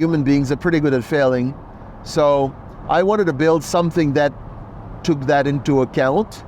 Human beings are pretty good at failing. So I wanted to build something that took that into account.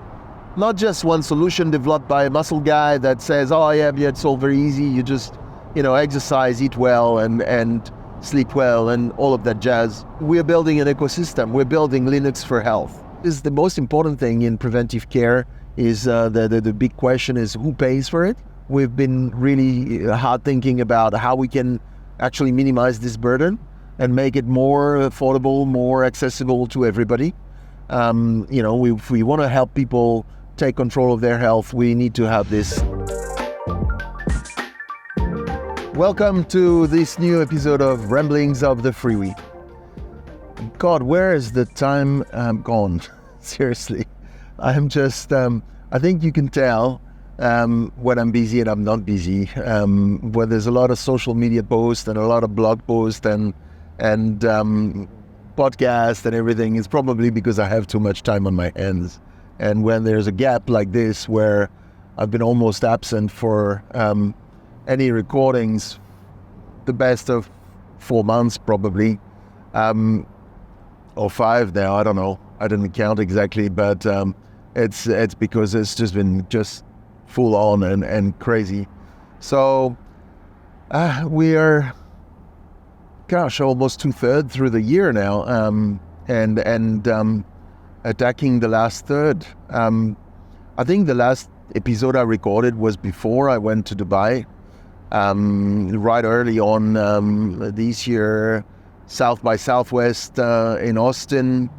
Not just one solution developed by a muscle guy that says, oh yeah, it's all very easy. You just, exercise, eat well, and sleep well, and all of that jazz. We're building an ecosystem. We're building Linux for health. This is the most important thing in preventive care. Is the big question is who pays for it? We've been really hard thinking about how we can actually minimize this burden and make it more affordable, more accessible to everybody. If we want to help people take control of their health, we need to have this. Welcome to this new episode of Ramblings of the FreeWi. God, where is the time gone? Seriously, I'm just, I think you can tell when I'm busy and I'm not busy. Where there's a lot of social media posts and a lot of blog posts and podcasts and everything, it's probably because I have too much time on my hands. And when there's a gap like this where I've been almost absent for any recordings, the best of 4 months probably, or 5 now, I don't know. I didn't count exactly, but it's because it's just been full on and crazy. So we are, almost 2/3 through the year now, and attacking the last third. I think the last episode I recorded was before I went to Dubai, right early on this year. South by Southwest in Austin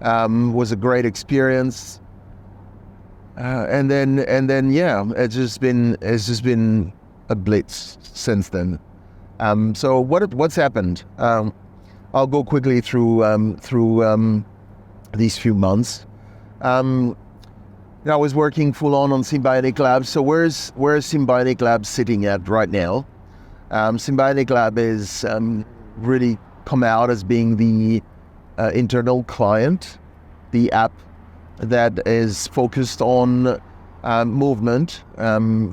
was a great experience. And then it's just been a blitz since then. So what's happened? I'll go quickly through these few months. I was working full on SymbionIQ Labs. So where's SymbionIQ Labs sitting at right now? SymbionIQ Lab is really come out as being the internal client, the app that is focused on movement,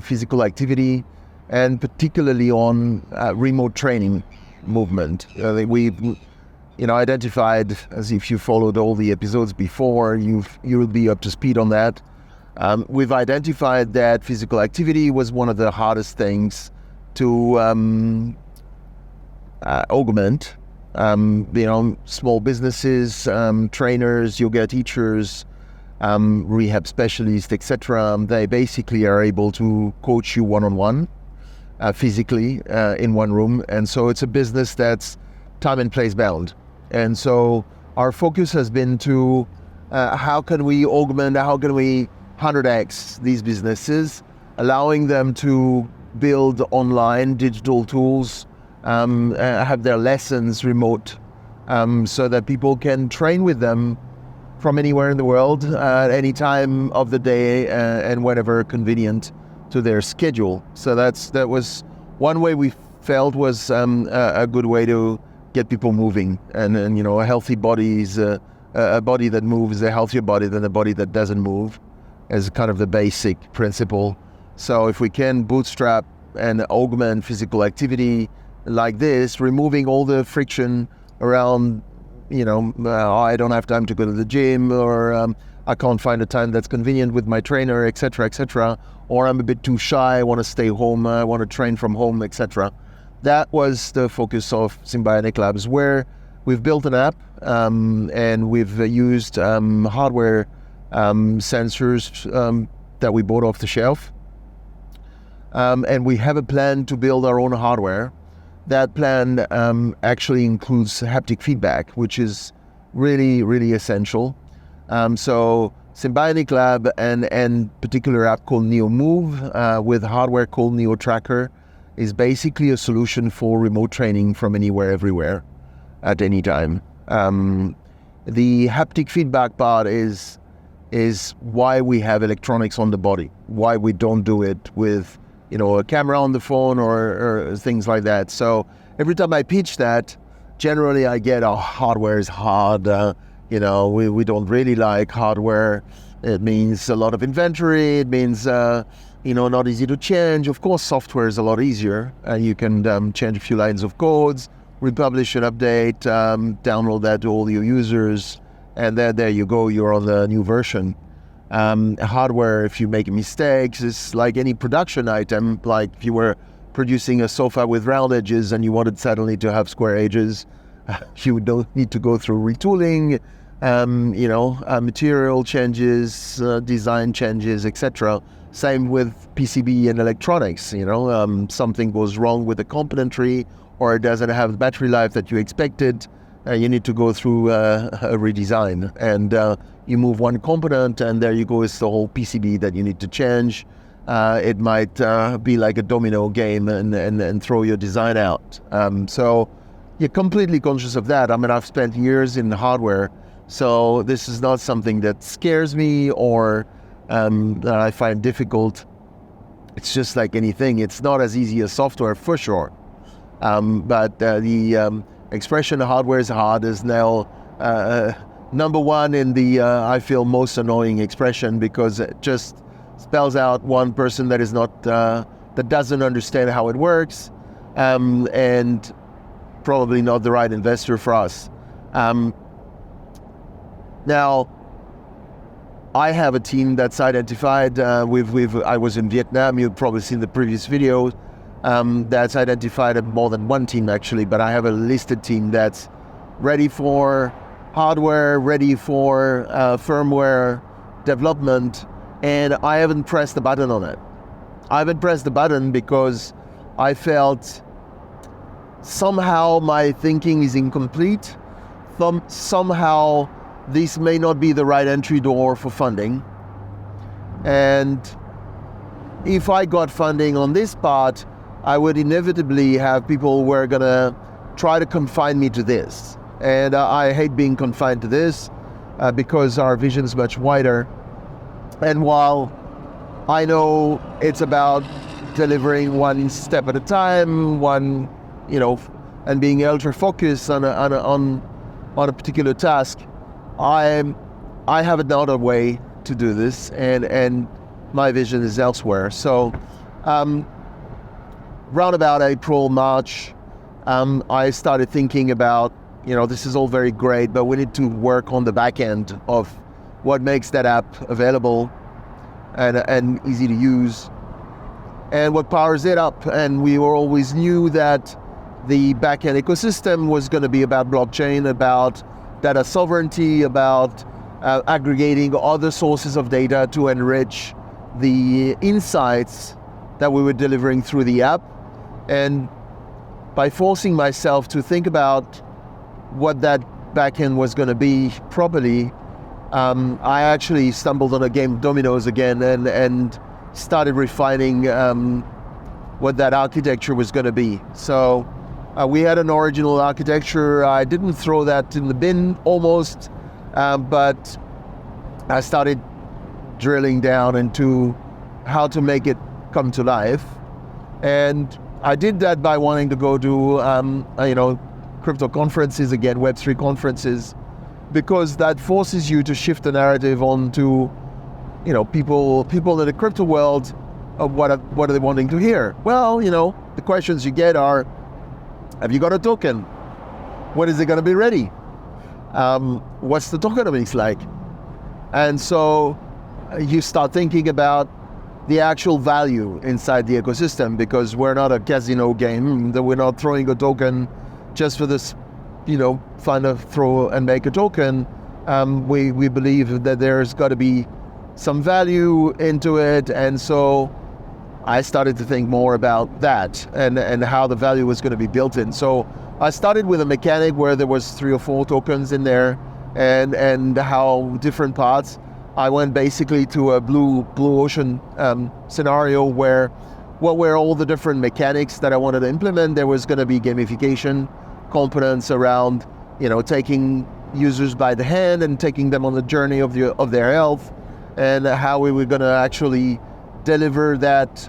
physical activity, and particularly on remote training movement. We've identified, as if you followed all the episodes before, you will be up to speed on that. We've identified that physical activity was one of the hardest things to augment. Small businesses, trainers, yoga teachers, rehab specialists, etc. They basically are able to coach you one-on-one, physically, in one room. And so it's a business that's time and place bound. And so our focus has been to how can we augment, how can we 100x these businesses, allowing them to build online digital tools, have their lessons remote, so that people can train with them from anywhere in the world, at any time of the day, and whenever convenient to their schedule. So that was one way we felt was a good way to get people moving. And a healthy body is a body that moves, a healthier body than a body that doesn't move, as kind of the basic principle. So if we can bootstrap and augment physical activity like this, removing all the friction around, I don't have time to go to the gym, or I can't find a time that's convenient with my trainer, etc., or I'm a bit too shy, I want to stay home, I want to train from home, etc. That was the focus of SymbionIQ Labs, where we've built an app, and we've used hardware sensors that we bought off the shelf. And we have a plan to build our own hardware. That plan actually includes haptic feedback, which is really, really essential. So SymbionIQ Lab and particular app called NeoMove with hardware called NeoTracker is basically a solution for remote training from anywhere, everywhere, at any time. The haptic feedback part is why we have electronics on the body, why we don't do it with a camera on the phone or things like that. So every time I pitch that, generally I get, hardware is hard. We don't really like hardware. It means a lot of inventory. It means, not easy to change. Of course, software is a lot easier. You can change a few lines of codes, we publish an update, download that to all your users, and then there you go, you're on the new version. Hardware, if you make mistakes, is like any production item. Like if you were producing a sofa with round edges and you wanted suddenly to have square edges, you don't need to go through retooling, material changes, design changes, etc. Same with PCB and electronics. Something goes wrong with the componentry, or it doesn't have the battery life that you expected. You need to go through a redesign, and you move one component, and there you go, it's the whole PCB that you need to change. It might be like a domino game and throw your design out. So you're completely conscious of that. I mean, I've spent years in hardware, so this is not something that scares me or that I find difficult. It's just like anything. It's not as easy as software, for sure. But the expression hardware is hard is now number one in the, I feel, most annoying expression, because it just spells out one person that is not, that doesn't understand how it works, and probably not the right investor for us. Now, I have a team that's identified, I was in Vietnam, you've probably seen the previous video, that's identified more than one team actually, but I have a listed team that's ready for hardware, ready for firmware development, and I haven't pressed the button on it. I haven't pressed the button because I felt somehow my thinking is incomplete. Somehow this may not be the right entry door for funding. And if I got funding on this part, I would inevitably have people who are gonna try to confine me to this. And I hate being confined to this because our vision is much wider. And while I know it's about delivering one step at a time, and being ultra focused on a particular task, I have another way to do this, and my vision is elsewhere. So round about April, March, I started thinking about, this is all very great, but we need to work on the back end of what makes that app available and easy to use, and what powers it up. And we always knew that the back-end ecosystem was going to be about blockchain, about data sovereignty, about aggregating other sources of data to enrich the insights that we were delivering through the app. And by forcing myself to think about what that backend was going to be properly, I actually stumbled on a game of dominoes again and started refining what that architecture was going to be. So we had an original architecture. I didn't throw that in the bin almost, but I started drilling down into how to make it come to life. And I did that by wanting to go to crypto conferences again, Web3 conferences, because that forces you to shift the narrative onto, people in the crypto world of what are they wanting to hear? Well, the questions you get are, have you got a token? When is it going to be ready? What's the tokenomics like? And so you start thinking about the actual value inside the ecosystem, because we're not a casino game, that we're not throwing a token just for this, fun of throw and make a token. We believe that there's got to be some value into it, and so I started to think more about that and how the value was going to be built in. So I started with a mechanic where there was 3 or 4 tokens in there, and how different parts. I went basically to a blue ocean scenario where what were all the different mechanics that I wanted to implement. There was going to be gamification components around, taking users by the hand and taking them on the journey of their health, and how we were going to actually deliver that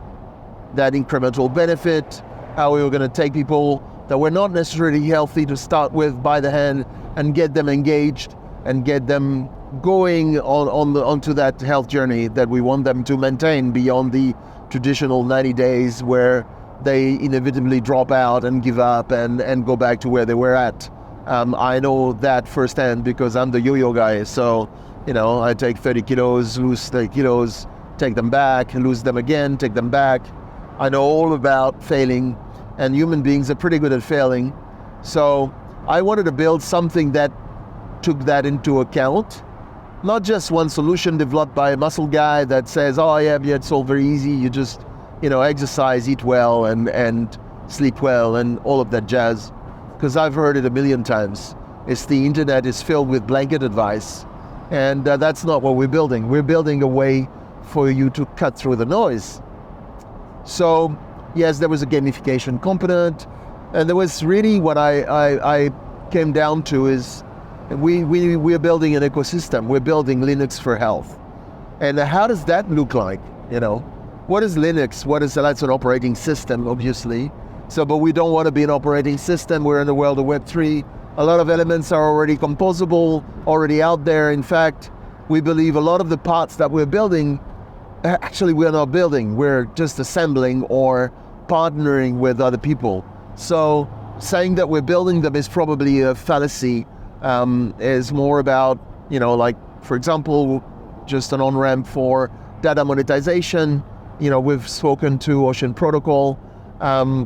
incremental benefit, how we were going to take people that were not necessarily healthy to start with by the hand and get them engaged and get them going onto that health journey that we want them to maintain beyond the traditional 90 days where they inevitably drop out and give up and go back to where they were at. I know that firsthand because I'm the yo-yo guy. So, I take 30 kilos, lose 30 kilos, take them back, lose them again, take them back. I know all about failing, and human beings are pretty good at failing. So I wanted to build something that took that into account. Not just one solution developed by a muscle guy that says, oh yeah, it's all very easy. You just, exercise, eat well, and sleep well, and all of that jazz. Because I've heard it a million times. It's the internet is filled with blanket advice. And that's not what we're building. We're building a way for you to cut through the noise. So yes, there was a gamification component. And there was really what I came down to is we're building an ecosystem. We're building Linux for health. And how does that look like? What is Linux? That's an operating system, obviously. So, but we don't want to be an operating system. We're in the world of Web3. A lot of elements are already composable, already out there. In fact, we believe a lot of the parts that we're building, actually we're not building. We're just assembling or partnering with other people. So saying that we're building them is probably a fallacy. Is more about, like, for example, just an on-ramp for data monetization. We've spoken to Ocean Protocol.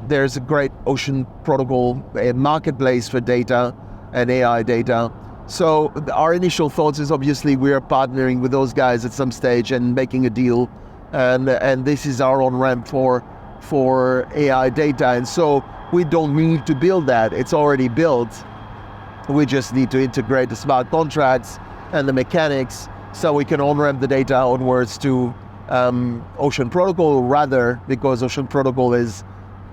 There's a great Ocean Protocol marketplace for data and AI data. So our initial thoughts is obviously we are partnering with those guys at some stage and making a deal. And this is our on-ramp for AI data. And so we don't need to build that. It's already built. We just need to integrate the smart contracts and the mechanics so we can on-ramp the data onwards to Ocean Protocol, rather, because Ocean Protocol is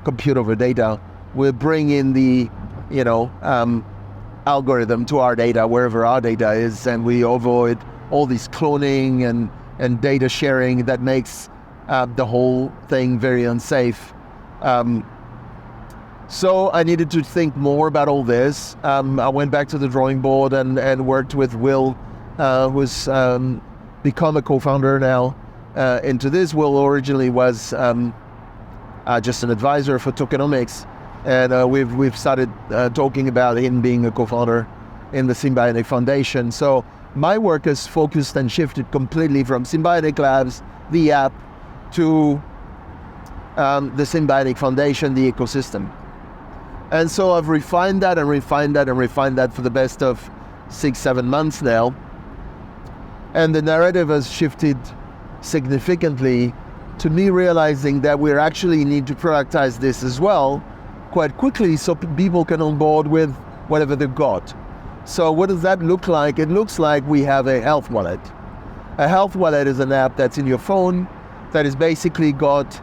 compute over data. We'll bring in the, algorithm to our data, wherever our data is, and we avoid all this cloning and data sharing that makes the whole thing very unsafe. So I needed to think more about all this. I went back to the drawing board and worked with Will, who's become a co-founder now into this. Will originally was just an advisor for tokenomics, and we've started talking about him being a co-founder in the SymbionIQ Foundation. So my work has focused and shifted completely from SymbionIQ Labs, the app, to the SymbionIQ Foundation, the ecosystem. And so I've refined that and refined that and refined that for the best of 6-7 months now. And the narrative has shifted significantly to me realizing that we actually need to productize this as well quite quickly so people can onboard with whatever they've got. So what does that look like? It looks like we have a health wallet. A health wallet is an app that's in your phone that is basically got,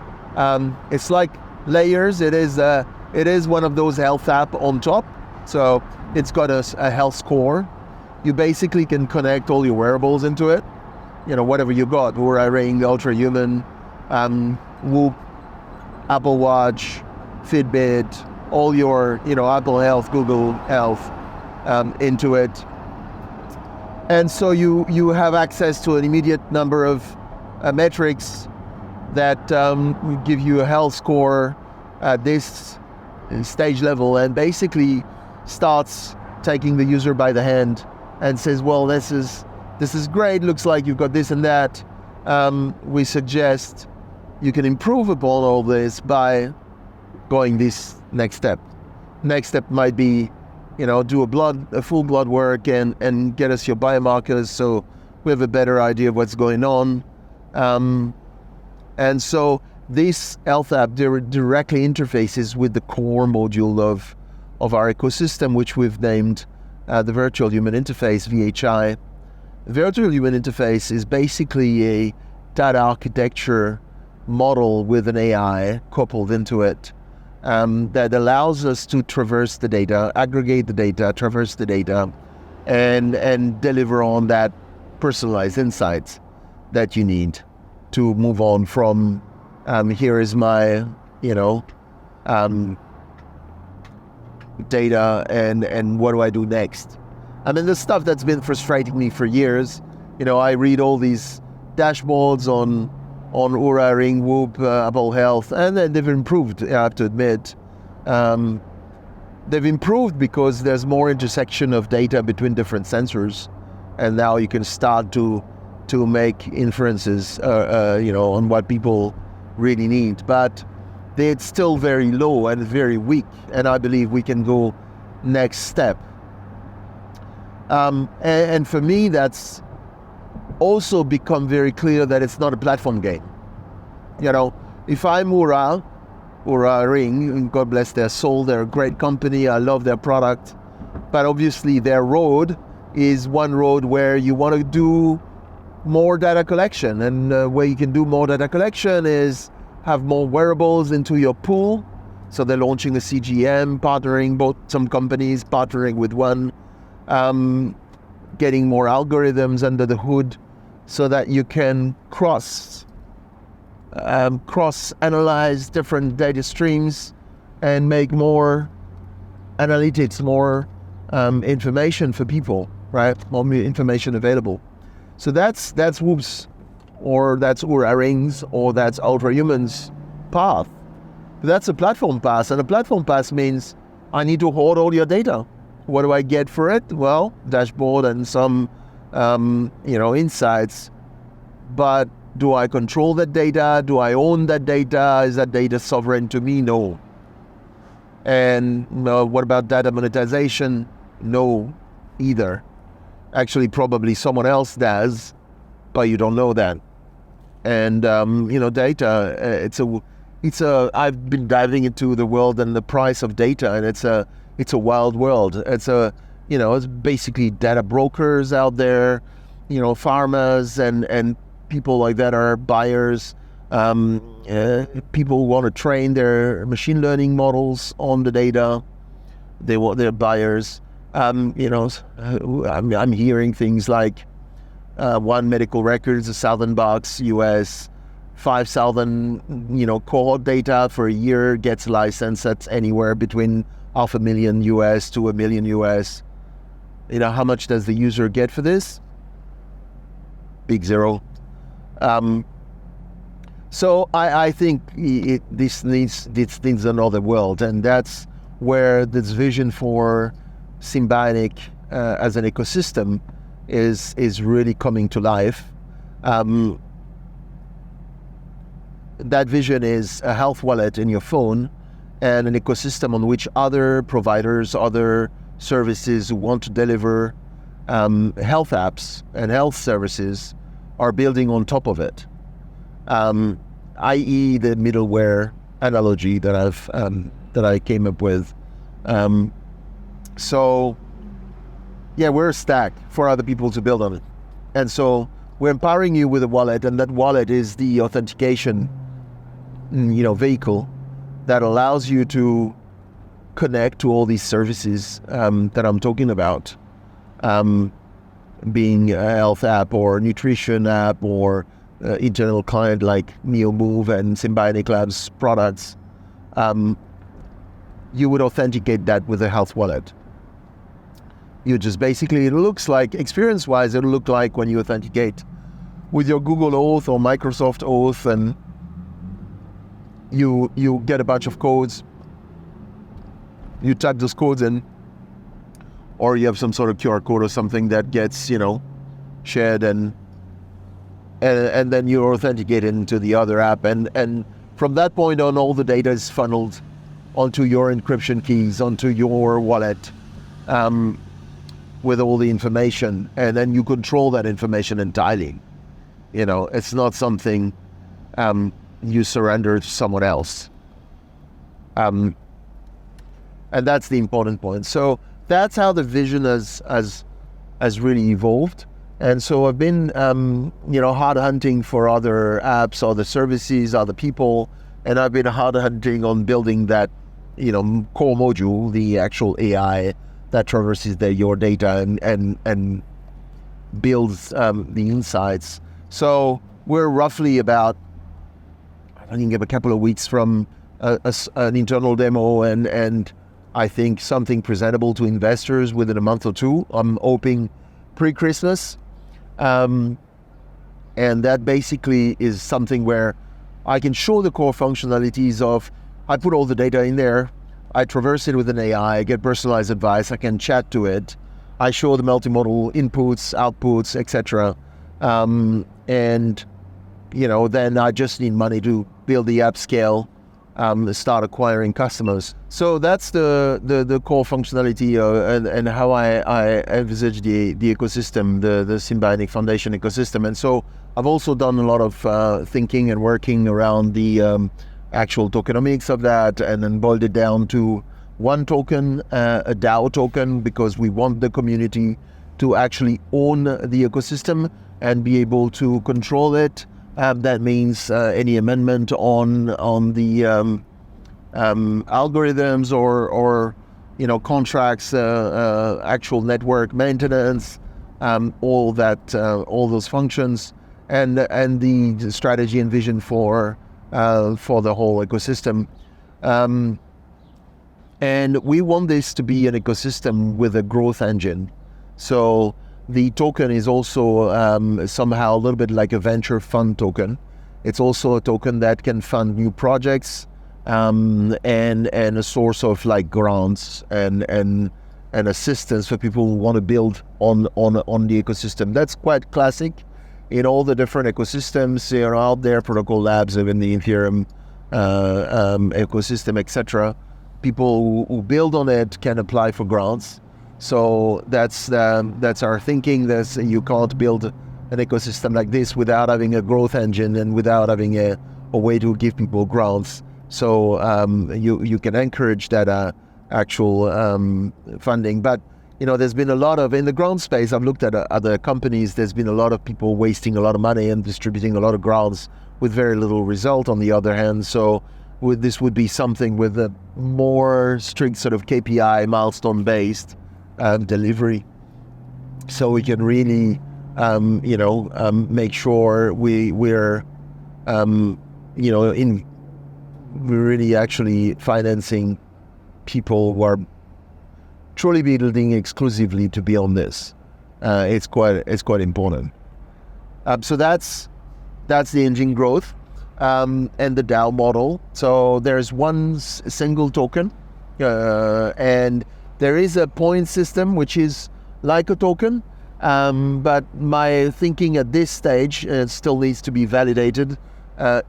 it's like layers. It is one of those health app on top. So it's got a health score. You basically can connect all your wearables into it. Whatever you got, Oura Ring, Ultra Human, Whoop, Apple Watch, Fitbit, all your, Apple Health, Google Health into it. And so you have access to an immediate number of metrics that give you a health score at this stage level, and basically starts taking the user by the hand and says, well, this is great, looks like you've got this and that. We suggest you can improve upon all this by going this next step. Next step might be, do a full blood work and get us your biomarkers so we have a better idea of what's going on. And so this health app directly interfaces with the core module of our ecosystem, which we've named the Virtual Human Interface, VHI. The Virtual Human Interface is basically a data architecture model with an AI coupled into it that allows us to traverse the data, aggregate the data, traverse the data, and deliver on that personalized insights that you need to move on from here is my, data and what do I do next? I mean, the stuff that's been frustrating me for years. I read all these dashboards on on Oura Ring, Whoop, Apple Health, and then they've improved, I have to admit. They've improved because there's more intersection of data between different sensors, and now you can start to make inferences, on what people really need. But it's still very low and very weak, and I believe we can go next step. And for me, that's also become very clear that it's not a platform game. If I'm Oura Ring, and God bless their soul, they're a great company, I love their product, but obviously their road is one road where you want to do more data collection, and where you can do more data collection is have more wearables into your pool. So they're launching the CGM, partnering both some companies, partnering with one, getting more algorithms under the hood so that you can cross-analyze different data streams and make more analytics, more information for people, right? More information available. So that's Whoop's, or that's Oura Rings, or that's Ultra Human's path. But that's a platform pass, and a platform pass means I need to hoard all your data. What do I get for it? Well, dashboard and some, insights. But do I control that data? Do I own that data? Is that data sovereign to me? No. And what about data monetization? No, either. Actually, probably someone else does, but you don't know that. And data. I've been diving into the world and the price of data, and it's a wild world. It's basically data brokers out there, farmers and people like that are buyers. People want to train their machine learning models on the data. They're buyers. I'm hearing things like one medical record is $1,000 US, 5,000 cohort data for a year gets licensed at anywhere between $500,000 US to $1 million US. How much does the user get for this? Big zero. So I think this needs another world, and that's where this vision for SymbionIQ as an ecosystem is really coming to life. That vision is a health wallet in your phone and an ecosystem on which other providers, other services who want to deliver health apps and health services are building on top of it. I.e. the middleware analogy that I came up with. We're a stack for other people to build on it. And so we're empowering you with a wallet, and that wallet is the authentication vehicle that allows you to connect to all these services that I'm talking about, being a health app or nutrition app or internal client like NeoMove and SymbionIQ Labs products. You would authenticate that with a health wallet. You just basically, it looks like, experience-wise, it'll look like when you authenticate with your Google Oath or Microsoft Oath, and you get a bunch of codes. You type those codes in, or you have some sort of QR code or something that gets, shared, and then you're authenticated into the other app, and from that point on, all the data is funneled onto your encryption keys, onto your wallet, with all the information, and then you control that information entirely. It's not something you surrender to someone else. And that's the important point. So that's how the vision has really evolved. And so I've been, hard hunting for other apps, other services, other people, and I've been hard hunting on building that, core module, the actual AI that traverses your data and builds the insights. So we're roughly about, I think, a couple of weeks from an internal demo, and I think something presentable to investors within a month or two. I'm hoping pre-Christmas. And that basically is something where I can show the core functionalities of, I put all the data in there, I traverse it with an AI, I get personalized advice, I can chat to it, I show the multimodal inputs, outputs, etc. And then I just need money to build the app scale, start acquiring customers. So that's the core functionality and how I envisage the ecosystem, the SymbionIQ Foundation ecosystem. And so I've also done a lot of thinking and working around the actual tokenomics of that, and then boiled it down to one token, a DAO token, because we want the community to actually own the ecosystem and be able to control it. That means any amendment on the algorithms or contracts, actual network maintenance, all those functions, and the strategy and vision for the whole ecosystem. And we want this to be an ecosystem with a growth engine. So the token is also somehow a little bit like a venture fund token. It's also a token that can fund new projects, and a source of like grants and assistance for people who want to build on the ecosystem. That's quite classic in all the different ecosystems out there, protocol labs, even the Ethereum ecosystem, etc. People who build on it can apply for grants. So that's our thinking. You can't build an ecosystem like this without having a growth engine and without having a way to give people grants. So you can encourage that actual funding. But there's been a lot of, in the grant space, I've looked at other companies, there's been a lot of people wasting a lot of money and distributing a lot of grants with very little result on the other hand. So this would be something with a more strict sort of KPI, milestone-based delivery. So we can really, make sure we're really actually financing people who are truly building exclusively to be on this. It's quite important. So that's the engine growth and the DAO model. So there's one single token, and there is a point system which is like a token, but my thinking at this stage, it still needs to be validated,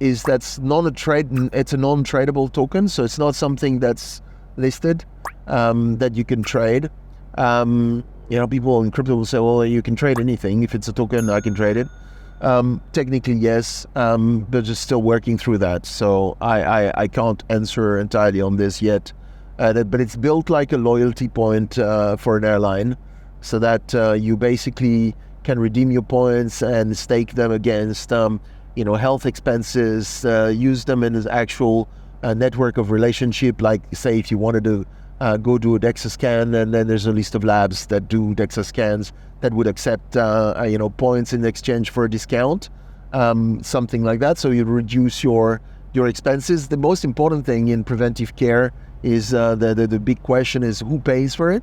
is it's a non-tradable token, so it's not something that's listed that you can trade. People in crypto will say, well, you can trade anything. If it's a token, I can trade it. Technically, yes, but just still working through that. So I can't answer entirely on this yet. But it's built like a loyalty point for an airline, so that you basically can redeem your points and stake them against health expenses, use them in an actual network of relationship. Like, say, if you wanted to go do a DEXA scan, and then there's a list of labs that do DEXA scans that would accept points in exchange for a discount, something like that. So you reduce your expenses. The most important thing in preventive care is the big question is who pays for it.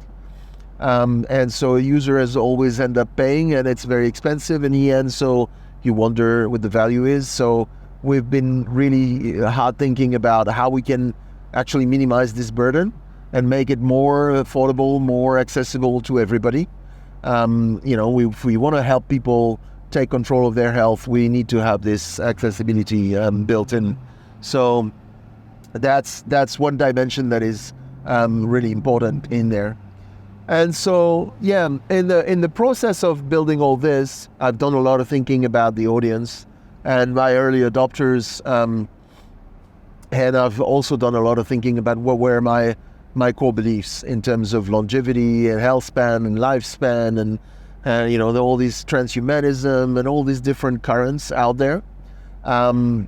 And so a user has always end up paying, and it's very expensive in the end. So you wonder what the value is. So we've been really hard thinking about how we can actually minimize this burden and make it more affordable, more accessible to everybody. If we want to help people take control of their health, we need to have this accessibility built in. So that's one dimension that is really important in there. And so, yeah, in the process of building all this, I've done a lot of thinking about the audience and my early adopters, and I've also done a lot of thinking about what were my core beliefs in terms of longevity and health span and lifespan and all these transhumanism and all these different currents out there. And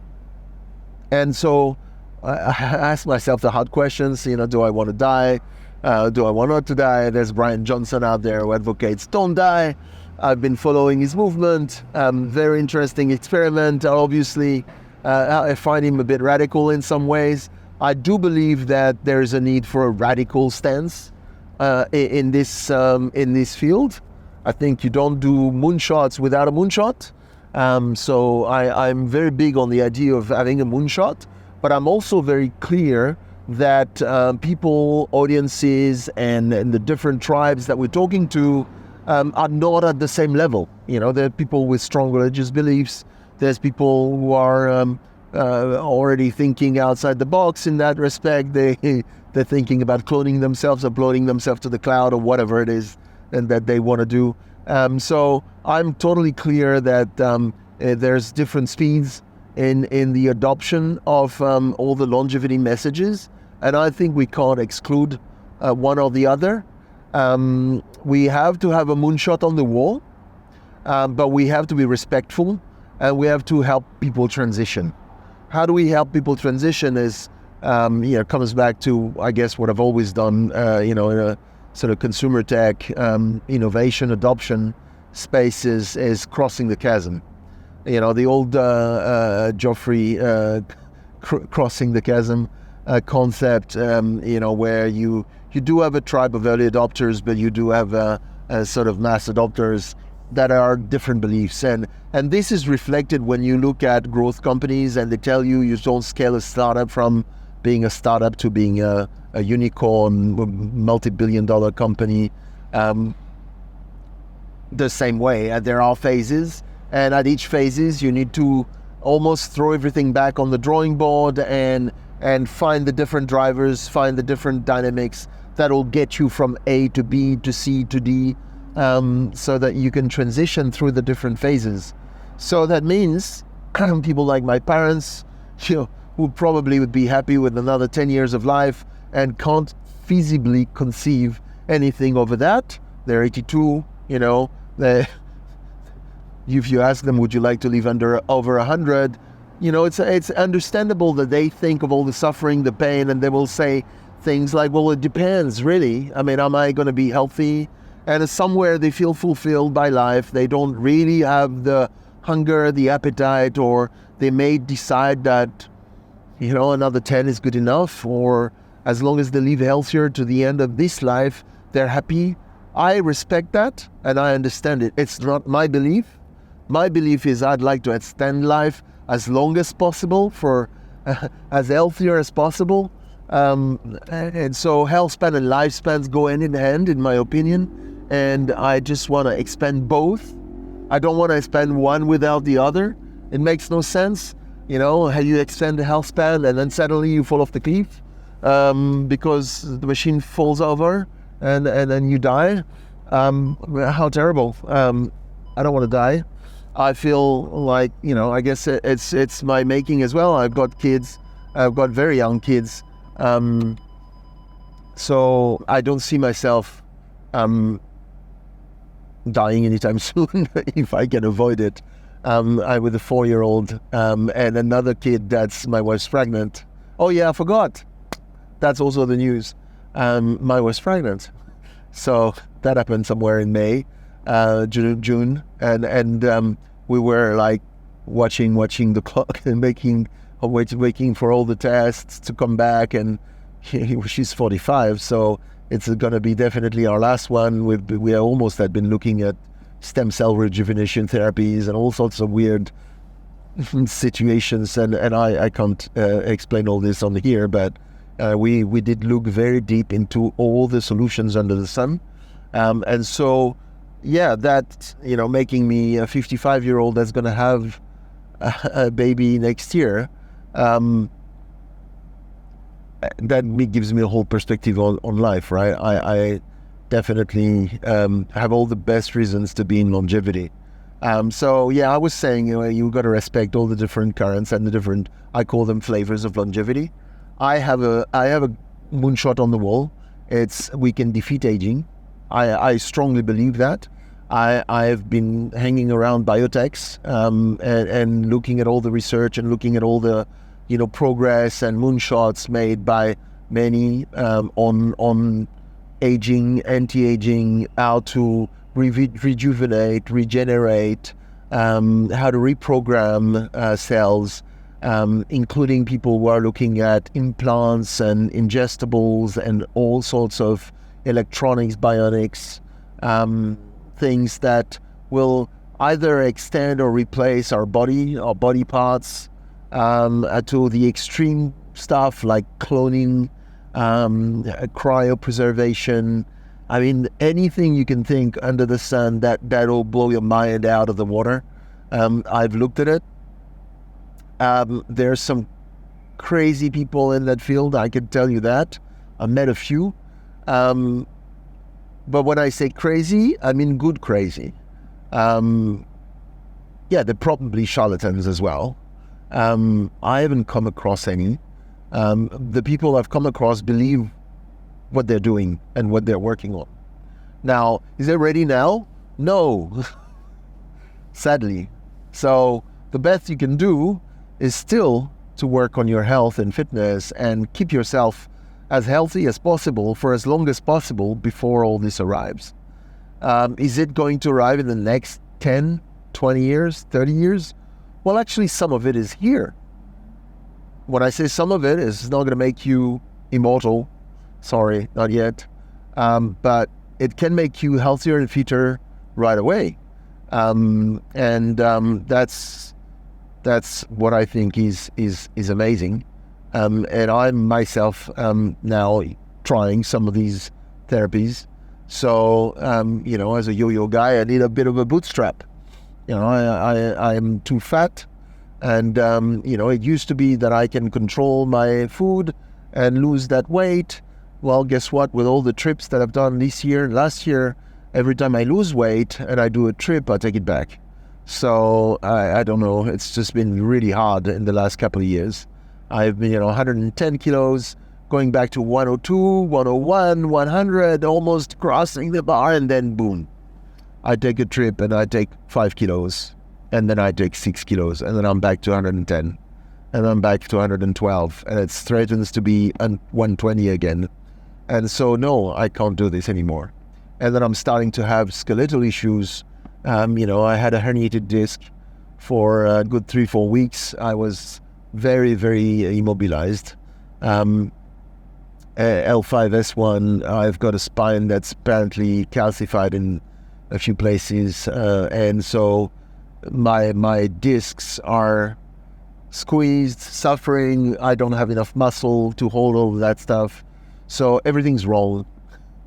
so I asked myself the hard questions, do I want to die? Do I want not to die? There's Brian Johnson out there who advocates don't die. I've been following his movement. Very interesting experiment. Obviously, I find him a bit radical in some ways. I do believe that there is a need for a radical stance in this field. I think you don't do moonshots without a moonshot. So I'm very big on the idea of having a moonshot, but I'm also very clear that people, audiences, and the different tribes that we're talking to are not at the same level. You know, there are people with strong religious beliefs. There's people who are already thinking outside the box in that respect. They're thinking about cloning themselves, uploading themselves to the cloud, or whatever it is and that they want to do. So I'm totally clear that there's different speeds in the adoption of all the longevity messages, and I think we can't exclude one or the other. We have to have a moonshot on the wall, but we have to be respectful, and we have to help people transition. How do we help people transition is, comes back to, I guess, what I've always done, in a sort of consumer tech, innovation, adoption space is crossing the chasm. You know, the old Geoffrey crossing the chasm concept, where you do have a tribe of early adopters, but you do have a sort of mass adopters that are different beliefs. And this is reflected when you look at growth companies and they tell you don't scale a startup from being a startup to being a unicorn, multi-billion-dollar company. The same way, there are phases, and at each phases you need to almost throw everything back on the drawing board and find the different drivers, find the different dynamics that will get you from A to B to C to D, so that you can transition through the different phases. So that means people like my parents, who probably would be happy with another 10 years of life and can't feasibly conceive anything over that. They're 82, if you ask them, would you like to live over 100? It's understandable that they think of all the suffering, the pain, and they will say things like, well, it depends, really. I mean, am I going to be healthy? And somewhere they feel fulfilled by life. They don't really have the hunger, the appetite, or they may decide that, another 10 is good enough, or as long as they live healthier to the end of this life, they're happy. I respect that, and I understand it. It's not my belief. My belief is I'd like to extend life as long as possible, for as healthier as possible. And so health span and lifespans go hand in hand, in my opinion. And I just want to expand both. I don't want to expand one without the other. It makes no sense. How you extend the health span and then suddenly you fall off the cliff because the machine falls over and then you die. How terrible. I don't want to die. I feel like, I guess it's my making as well. I've got kids. I've got very young kids. So I don't see myself dying anytime soon if I can avoid it. I'm with a 4-year-old and another kid that's my wife's pregnant. Oh yeah, I forgot. That's also the news. My wife's pregnant. So that happened somewhere in May, June, and we were like watching the clock and waiting for all the tests to come back. And she's 45, so it's going to be definitely our last one. We almost had been looking at stem cell rejuvenation therapies and all sorts of weird situations, and I can't explain all this on here, but we did look very deep into all the solutions under the sun, and so that making me a 55-year-old that's going to have a baby next year, that gives me a whole perspective on life, right? I definitely have all the best reasons to be in longevity. I was saying, you got to respect all the different currents and the different, I call them flavors of longevity. I have a moonshot on the wall. We can defeat aging. I strongly believe that. I've been hanging around biotechs and looking at all the research and looking at all the progress and moonshots made by many on aging, anti-aging, how to rejuvenate, regenerate, how to reprogram cells, including people who are looking at implants and ingestibles and all sorts of electronics, bionics, things that will either extend or replace our body parts, to the extreme stuff like cloning, cryopreservation. I mean, anything you can think under the sun that'll blow your mind out of the water. I've looked at it. There's some crazy people in that field, I can tell you that. I met a few. But when I say crazy, I mean good crazy. Yeah, they're probably charlatans as well. I haven't come across any. The people I've come across believe what they're doing and what they're working on. Now, is it ready now? No, sadly. So the best you can do is still to work on your health and fitness and keep yourself as healthy as possible for as long as possible before all this arrives. Is it going to arrive in the next 10, 20 years, 30 years? Well, actually, some of it is here. When I say some of it, it's not going to make you immortal. Sorry, not yet. But it can make you healthier and fitter right away. That's what I think is amazing. And I'm myself now trying some of these therapies. So, as a yo-yo guy, I need a bit of a bootstrap. I am too fat. And, it used to be that I can control my food and lose that weight. Well, guess what? With all the trips that I've done this year and last year, every time I lose weight and I do a trip, I take it back. So I don't know. It's just been really hard in the last couple of years. I've been, 110 kilos, going back to 102, 101, 100, almost crossing the bar, and then boom. I take a trip and I take 5 kilos, and then I take 6 kilos, and then I'm back to 110, and I'm back to 112, and it threatens to be 120 again. And so, no, I can't do this anymore. And then I'm starting to have skeletal issues. I had a herniated disc for a good 3-4 weeks. I was very, very immobilized. L5S1, I've got a spine that's apparently calcified in a few places. And so my discs are squeezed, suffering. I don't have enough muscle to hold all of that stuff. So everything's wrong,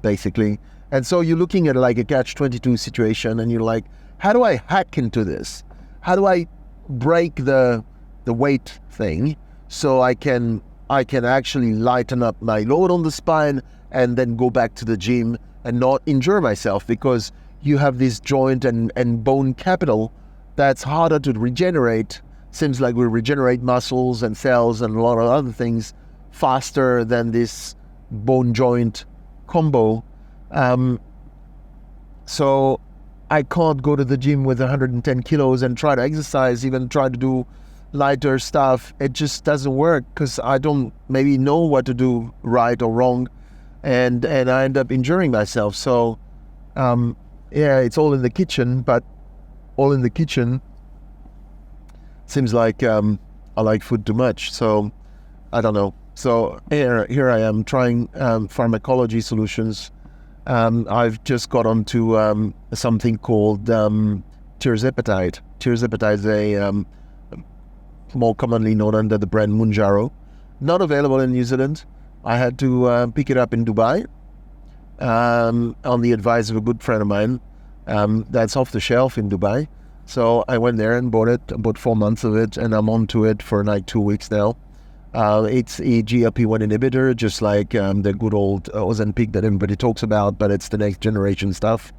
basically. And so you're looking at like a catch-22 situation, and you're like, how do I hack into this? How do I break the weight thing so I can actually lighten up my load on the spine and then go back to the gym and not injure myself? Because you have this joint and bone capital that's harder to regenerate. Seems like we regenerate muscles and cells and a lot of other things faster than this bone joint combo. So I can't go to the gym with 110 kilos and try to exercise, even try to do lighter stuff. It just doesn't work because I don't maybe know what to do right or wrong, and I end up injuring myself. So it's all in the kitchen, but all in the kitchen seems like I like food too much. So I don't know. So here I am trying pharmacology solutions. I've just got onto something called tirzepatide. Tirzepatide is a more commonly known under the brand Mounjaro. Not available in New Zealand. I had to pick it up in Dubai on the advice of a good friend of mine that's off the shelf in Dubai. So I went there and bought it. I bought 4 months of it, and I'm onto it for like 2 weeks now. It's a GLP-1 inhibitor, just like the good old Ozempic that everybody talks about, but it's the next generation stuff.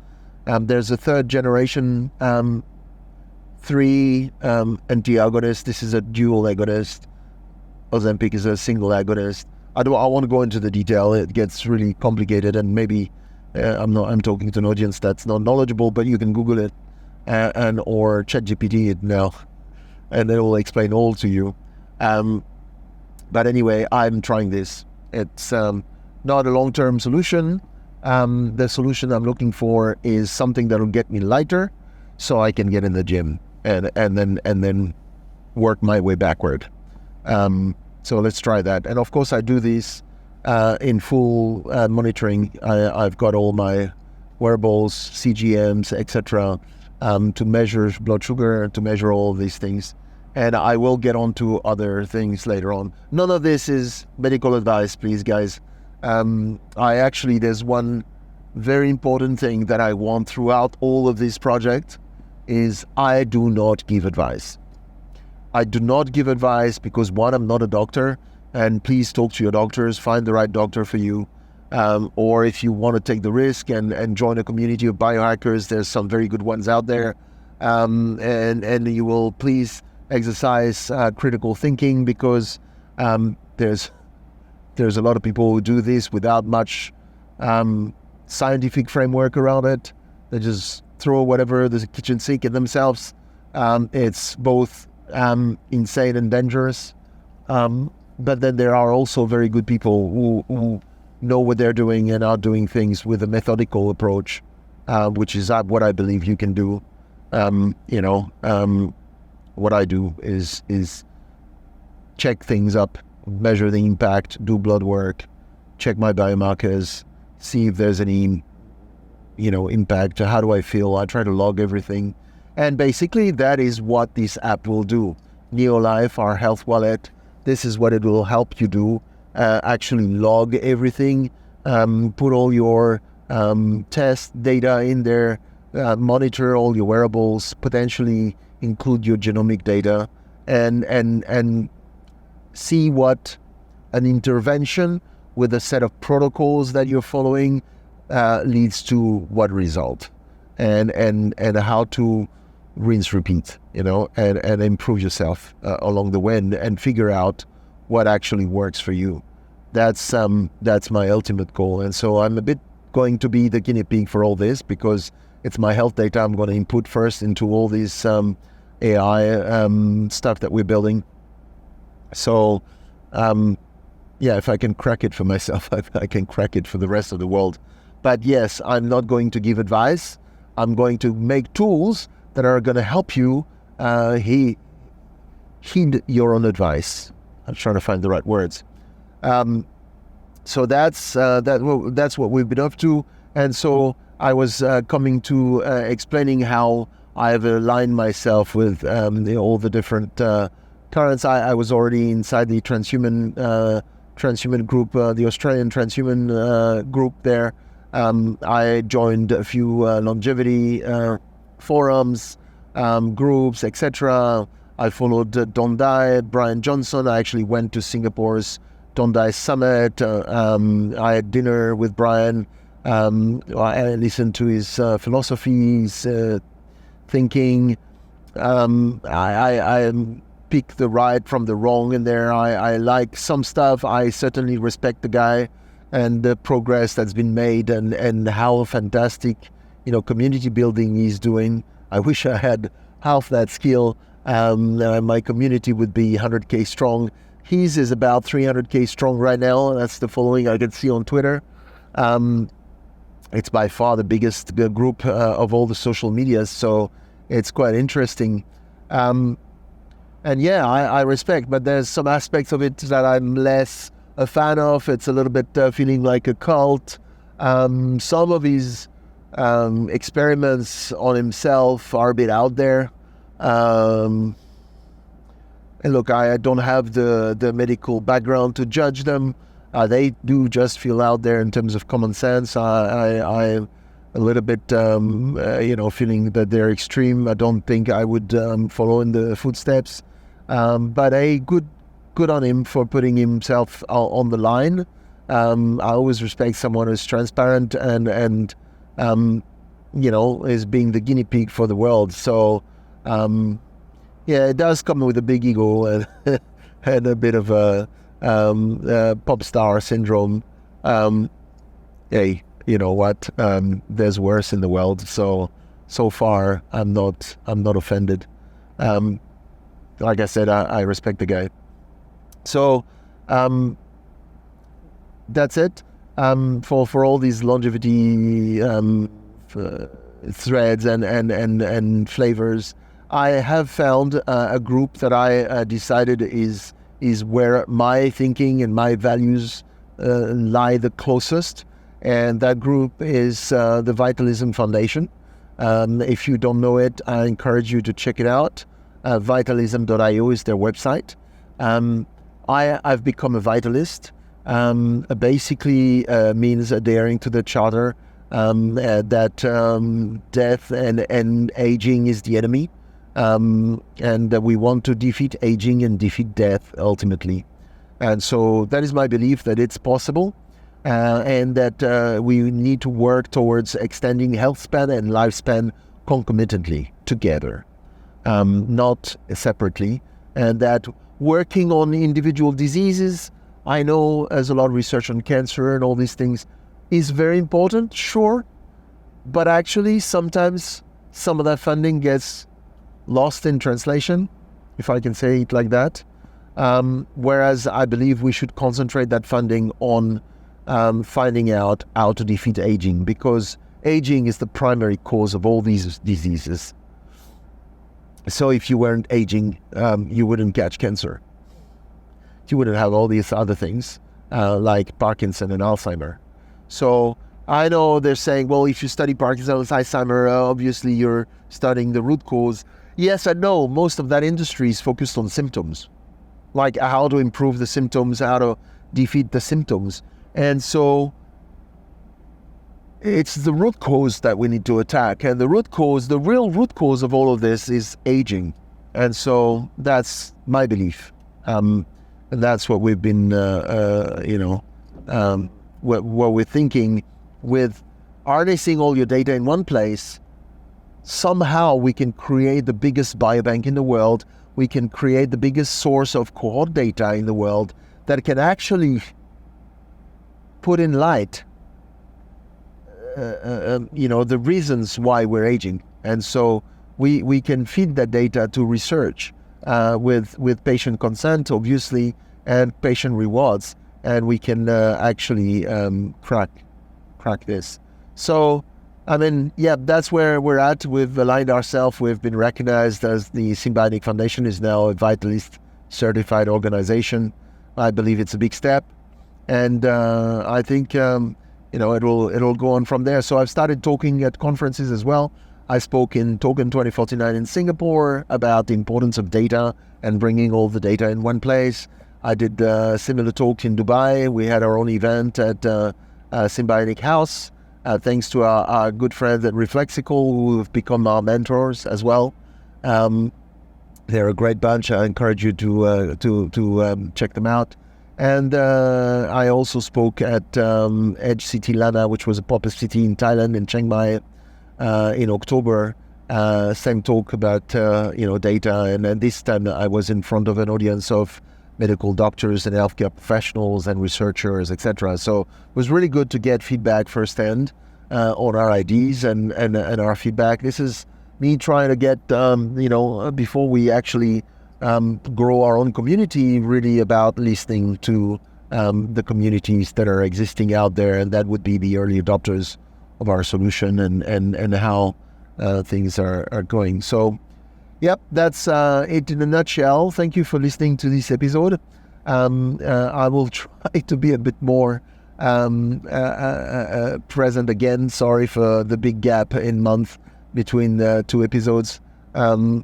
There's a third generation 3 anti-agonist. This is a dual agonist. Ozempic is a single agonist. I want to go into the detail. It gets really complicated, and maybe I'm talking to an audience that's not knowledgeable, but you can Google it or ChatGPT it now, and it will explain all to you. But anyway, I'm trying this. It's not a long-term solution. The solution I'm looking for is something that will get me lighter, so I can get in the gym and then work my way backward. So let's try that. And of course, I do this in full monitoring. I've got all my wearables, CGMs, etc., to measure blood sugar, to measure all of these things. And I will get on to other things later on. None of this is medical advice, please, guys. There's one very important thing that I want throughout all of this project is I do not give advice. I do not give advice because, one, I'm not a doctor, and please talk to your doctors, find the right doctor for you. Or if you want to take the risk and join a community of biohackers, there's some very good ones out there. And you will please exercise critical thinking, because there's a lot of people who do this without much scientific framework around it. They just throw whatever the kitchen sink at themselves. It's both insane and dangerous. But then there are also very good people who know what they're doing and are doing things with a methodical approach, which is what I believe you can do. What I do is check things up, measure the impact, do blood work, check my biomarkers, see if there's any, impact. How do I feel? I try to log everything. And basically that is what this app will do. NeoLife, our health wallet, this is what it will help you do. Actually log everything, put all your test data in there, monitor all your wearables, potentially include your genomic data, and see what an intervention with a set of protocols that you're following leads to what result, and how to rinse, repeat, and improve yourself along the way, and figure out what actually works for you. That's my ultimate goal. And so I'm a bit going to be the guinea pig for all this, because it's my health data I'm going to input first into all these AI stuff that we're building. So if I can crack it for myself, I can crack it for the rest of the world. But yes, I'm not going to give advice. I'm going to make tools that are going to help you heed your own advice. I'm trying to find the right words. So that's what we've been up to. And so I was coming to explaining how I've aligned myself with all the different currents. I was already inside the transhuman group, the Australian transhuman group there. I joined a few longevity forums, groups, etc. I followed Don Dye, Brian Johnson. I actually went to Singapore's Don Dye Summit. I had dinner with Brian. I listened to his philosophies, thinking. I pick the right from the wrong in there. I like some stuff. I certainly respect the guy and the progress that's been made, and how fantastic, community building he's doing. I wish I had half that skill. My community would be 100K strong. His is about 300K strong right now. That's the following I can see on Twitter. It's by far the biggest group of all the social medias, so it's quite interesting. I respect, but there's some aspects of it that I'm less a fan of. It's a little bit feeling like a cult. Some of his experiments on himself are a bit out there. And look, I don't have the medical background to judge them. They do just feel out there in terms of common sense. I'm a little bit, feeling that they're extreme. I don't think I would follow in the footsteps. But good on him for putting himself on the line. I always respect someone who's transparent and is being the guinea pig for the world. So, it does come with a big ego and a bit of a pop star syndrome. Hey, you know what? There's worse in the world. So far, I'm not offended. Like I said, I respect the guy. So that's it. For all these longevity threads and flavors, I have found a group that I decided is where my thinking and my values lie the closest, and that group is the Vitalism Foundation. If you don't know it, I encourage you to check it out. Vitalism.io is their website. I've become a vitalist. Basically means adhering to the charter that death and aging is the enemy, and that we want to defeat aging and defeat death ultimately. And so that is my belief that it's possible, and that we need to work towards extending health span and lifespan concomitantly together, not separately, and that working on individual diseases, I know there's a lot of research on cancer and all these things, is very important, sure, but actually sometimes some of that funding gets lost in translation, if I can say it like that. Whereas I believe we should concentrate that funding on finding out how to defeat aging, because aging is the primary cause of all these diseases. So if you weren't aging, you wouldn't catch cancer. You wouldn't have all these other things like Parkinson and Alzheimer. So I know they're saying, well, if you study Parkinson's, Alzheimer, obviously you're studying the root cause. Yes and no. Most of that industry is focused on symptoms, like how to improve the symptoms, how to defeat the symptoms. And so it's the root cause that we need to attack. And the real root cause of all of this is aging. And so that's my belief. And that's what we've been, what we're thinking with harnessing all your data in one place. Somehow we can create the biggest biobank in the world. We can create the biggest source of cohort data in the world that can actually put in light, the reasons why we're aging. And so we can feed that data to research with patient consent, obviously, and patient rewards, and we can actually crack this. So, I mean, yeah, that's where we're at. We've aligned ourselves. We've been recognized as the SymbionIQ Foundation is now a Vitalist certified organization. I believe it's a big step, and I think it'll go on from there. So I've started talking at conferences as well. I spoke in Token 2049 in Singapore about the importance of data and bringing all the data in one place. I did a similar talk in Dubai. We had our own event at SymbionIQ House, thanks to our good friends at Reflexical, who have become our mentors as well. They're a great bunch. I encourage you to check them out. And I also spoke at Edge City Lana, which was a pop-up city in Thailand, in Chiang Mai, in October. Same talk about data, and this time I was in front of an audience of medical doctors and healthcare professionals and researchers, etc. So it was really good to get feedback firsthand on our ideas and our feedback. This is me trying to get before we actually grow our own community, really about listening to the communities that are existing out there, and that would be the early adopters of our solution and how things are going. So, yep, that's it in a nutshell. Thank you for listening to this episode. I will try to be a bit more present again. Sorry for the big gap in month between the two episodes. I'm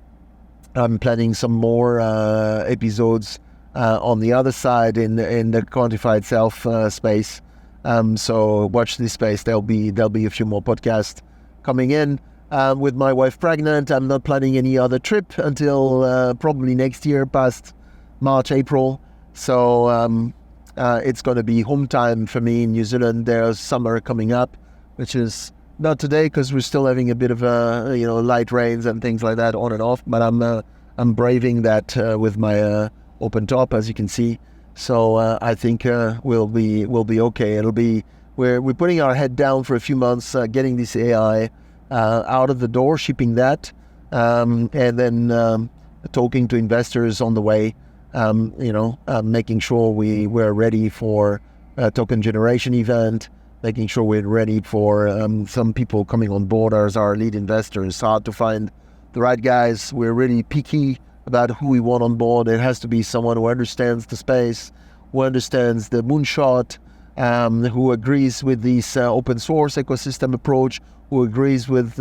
planning some more episodes on the other side in the quantified self space. So watch this space. There'll be a few more podcasts coming in. With my wife pregnant, I'm not planning any other trip until probably next year, past March, April. So it's going to be home time for me in New Zealand. There's summer coming up, which is not today because we're still having a bit of light rains and things like that on and off. But I'm braving that with my open top, as you can see. So I think we'll be okay. We're putting our head down for a few months, getting this AI out of the door, shipping that, and then talking to investors on the way. Making sure we're ready for a token generation event, making sure we're ready for some people coming on board as our lead investors. It's hard to find the right guys. We're really picky about who we want on board. It has to be someone who understands the space, who understands the moonshot, who agrees with this open source ecosystem approach, who agrees with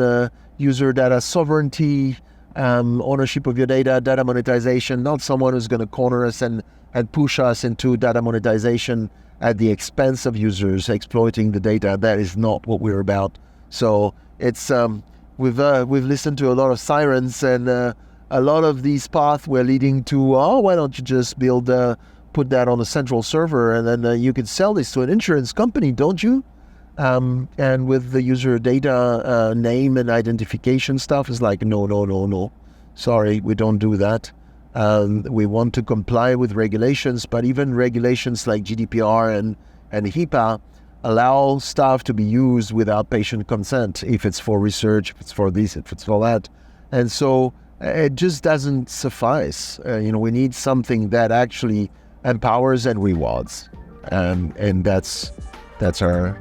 user data sovereignty, ownership of your data monetization, not someone who's going to corner us and push us into data monetization at the expense of users exploiting the data. That is not what we're about. So it's we've listened to a lot of sirens, and a lot of these paths were leading to, why don't you just put that on a central server, and then you can sell this to an insurance company, don't you? And with the user data name and identification stuff, it's like, no. Sorry, we don't do that. We want to comply with regulations, but even regulations like GDPR and HIPAA allow stuff to be used without patient consent, if it's for research, if it's for this, if it's for that. And so it just doesn't suffice. We need something that actually empowers and rewards. And that's our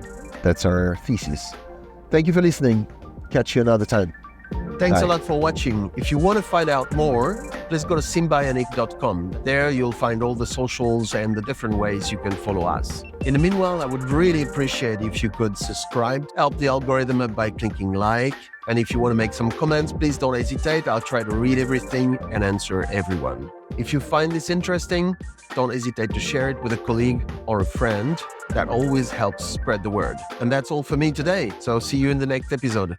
thesis. Thank you for listening. Catch you another time. Thanks Bye. a lot for watching. If you want to find out more, please go to SymbionIQ.com. There you'll find all the socials and the different ways you can follow us. In the meanwhile, I would really appreciate if you could subscribe, help the algorithm up by clicking like. And if you want to make some comments, please don't hesitate. I'll try to read everything and answer everyone. If you find this interesting, don't hesitate to share it with a colleague or a friend. That always helps spread the word. And that's all for me today. So see you in the next episode.